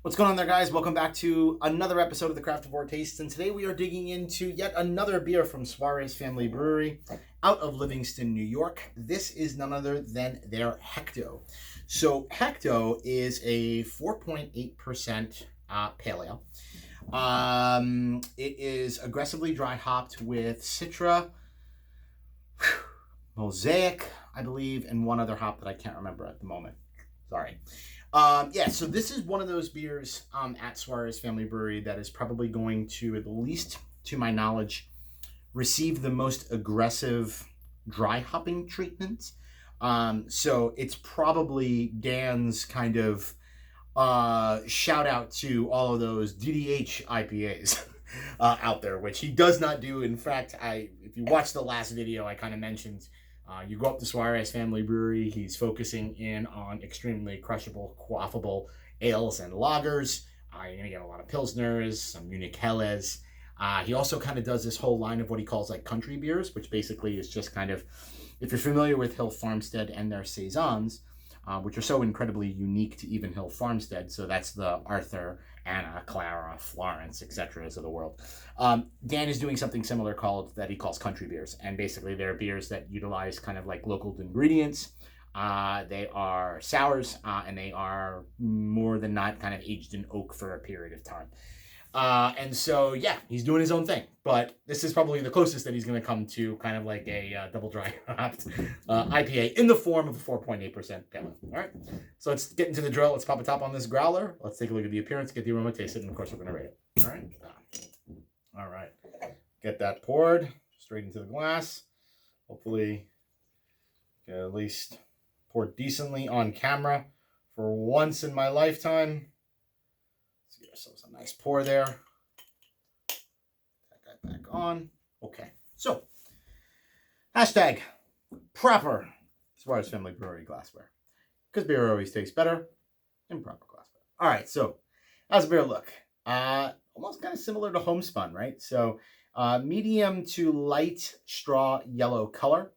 What's going on there, guys? Welcome back to another episode of the Craftavore Tastes, and today we are digging into yet another beer from Suarez Family Brewery out of Livingston, New York. This is none other than their Hecto. So Hecto is a 4.8% pale ale. It is aggressively dry hopped with Citra, Mosaic, I believe, and one other hop that I can't remember at the moment. Sorry. So this is one of those beers at Suarez Family Brewery that is probably going to, at least to my knowledge, receive the most aggressive dry hopping treatment. So it's probably Dan's kind of shout out to all of those DDH IPAs out there, which he does not do. In fact, if you watch the last video, I kind of mentioned you go up to Suarez Family Brewery, he's focusing in on extremely crushable, quaffable ales and lagers. You're going to get a lot of Pilsners, some Munich Helles. He also kind of does this whole line of what he calls like country beers, which basically is just kind of, if you're familiar with Hill Farmstead and their Saisons, which are so incredibly unique to even Hill Farmstead. So that's the Arthur, Anna, Clara, Florence, etc. of the world. Dan is doing something similar that he calls country beers. And basically they're beers that utilize kind of like local ingredients. They are sours, and they are more than not kind of aged in oak for a period of time. And so, yeah, he's doing his own thing. But this is probably the closest that he's going to come to kind of like a double dry hopped IPA in the form of a 4.8% pale. All right, so let's get into the drill. Let's pop a top on this growler. Let's take a look at the appearance, get the aroma, taste it, and of course we're going to rate it. All right. Get that poured straight into the glass. Hopefully, get at least poured decently on camera for once in my lifetime. Let's get ourselves a nice pour there. Put that back on. Okay, so hashtag proper Suarez Family Brewery glassware, because beer always tastes better in proper glassware. All right, so how's the beer look? Almost kind of similar to homespun, right? So medium to light straw yellow color.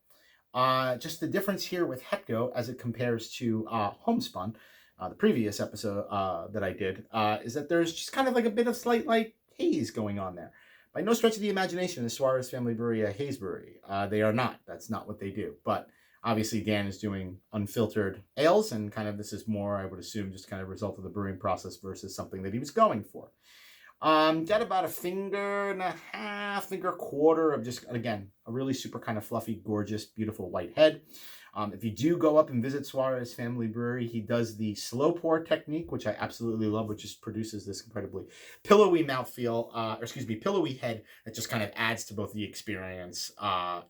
Just the difference here with Hecto as it compares to homespun, the previous episode that I did, is that there's just kind of like a bit of slight like haze going on there. By no stretch of the imagination is Suarez Family Brewery a haze brewery. They are not. That's not what they do. But obviously Dan is doing unfiltered ales, and kind of this is more, I would assume, just kind of a result of the brewing process versus something that he was going for. Got about a finger and a half, finger quarter of just, again, a really super kind of fluffy, gorgeous, beautiful white head. If you do go up and visit Suarez Family Brewery, he does the slow pour technique, which I absolutely love, which just produces this incredibly pillowy mouthfeel, pillowy head that just kind of adds to both the experience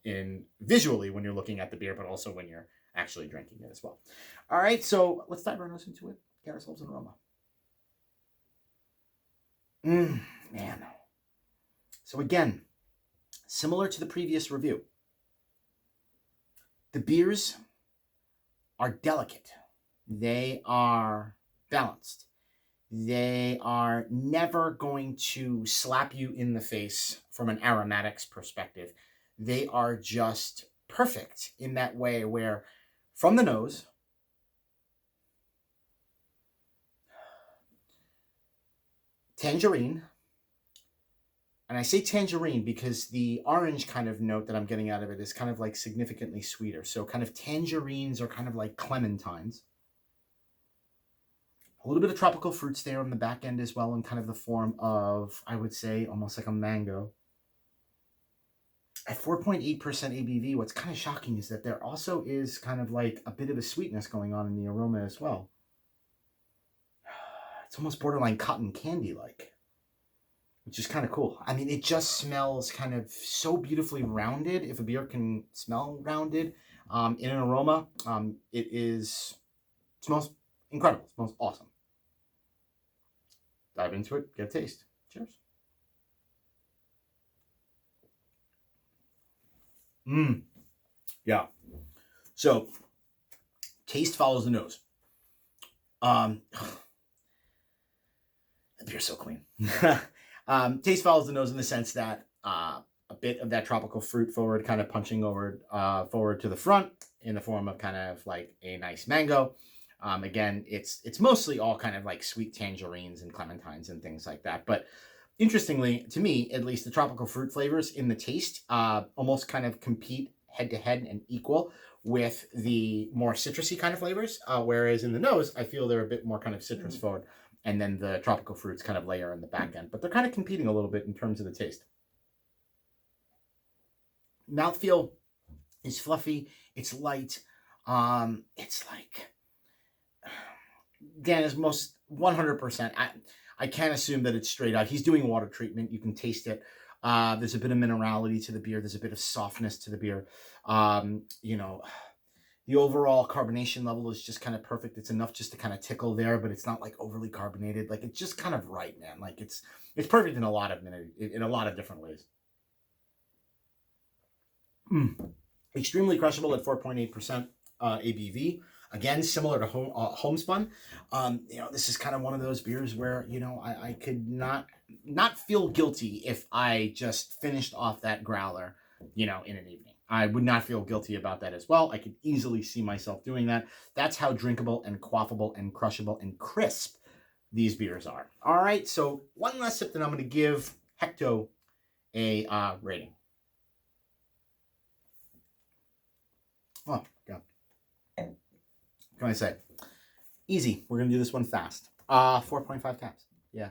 in visually when you're looking at the beer, but also when you're actually drinking it as well. All right, so let's dive right into it. Get ourselves an aroma. Man. So again, similar to the previous review, the beers are delicate. They are balanced. They are never going to slap you in the face from an aromatics perspective. They are just perfect in that way where from the nose, tangerine, and I say tangerine because the orange kind of note that I'm getting out of it is kind of like significantly sweeter. So kind of tangerines are kind of like clementines. A little bit of tropical fruits there on the back end as well in kind of the form of, I would say, almost like a mango. At 4.8% ABV, what's kind of shocking is that there also is kind of like a bit of a sweetness going on in the aroma as well. It's almost borderline cotton candy-like, which is kind of cool. I mean, it just smells kind of so beautifully rounded. If a beer can smell rounded in an aroma, it smells incredible. It smells awesome. Dive into it, get a taste. Cheers. Yeah. So, taste follows the nose. The beer's so clean. Taste follows the nose in the sense that a bit of that tropical fruit forward, kind of punching over forward to the front in the form of kind of like a nice mango. Again, it's mostly all kind of like sweet tangerines and clementines and things like that. But interestingly, to me, at least, the tropical fruit flavors in the taste almost kind of compete head to head and equal with the more citrusy kind of flavors. Whereas in the nose, I feel they're a bit more kind of citrus forward. And then the tropical fruits kind of layer in the back end. But they're kind of competing a little bit in terms of the taste. Mouthfeel is fluffy. It's light. It's like, Dan is most 100%. I can't assume that it's straight out. He's doing water treatment. You can taste it. There's a bit of minerality to the beer. There's a bit of softness to the beer. You know, the overall carbonation level is just kind of perfect. It's enough just to kind of tickle there, but it's not like overly carbonated. Like, it's just kind of right, man. Like, it's perfect in a lot of different ways. Extremely crushable at 4.8% ABV. Again, similar to Homespun. You know, this is kind of one of those beers where, you know, I could not feel guilty if I just finished off that growler, you know, in an evening. I would not feel guilty about that as well. I could easily see myself doing that. That's how drinkable and quaffable and crushable and crisp these beers are. All right, so one last sip that I'm going to give Hecto a rating. Oh, God. What can I say? Easy. We're going to do this one fast. 4.5 caps. Yeah.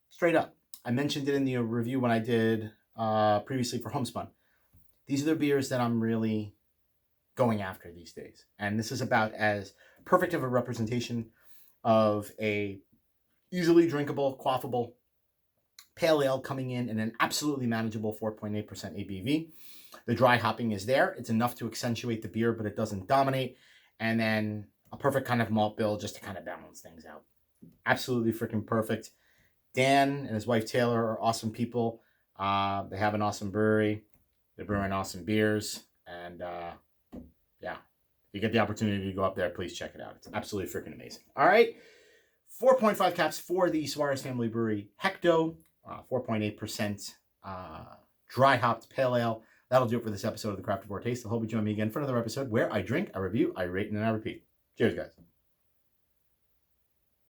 Straight up. I mentioned it in the review when I did previously for Homespun. These are the beers that I'm really going after these days. And this is about as perfect of a representation of a easily drinkable, quaffable pale ale coming in an absolutely manageable 4.8% ABV. The dry hopping is there. It's enough to accentuate the beer, but it doesn't dominate. And then a perfect kind of malt bill just to kind of balance things out. Absolutely freaking perfect. Dan and his wife Taylor are awesome people. They have an awesome brewery. They're brewing awesome beers. And yeah, if you get the opportunity to go up there, please check it out. It's absolutely freaking amazing. All right. 4.5 caps for the Suarez Family Brewery Hecto. 4.8% dry hopped pale ale. That'll do it for this episode of the Craftavore Taste. I hope you join me again for another episode where I drink, I review, I rate, and I repeat. Cheers, guys.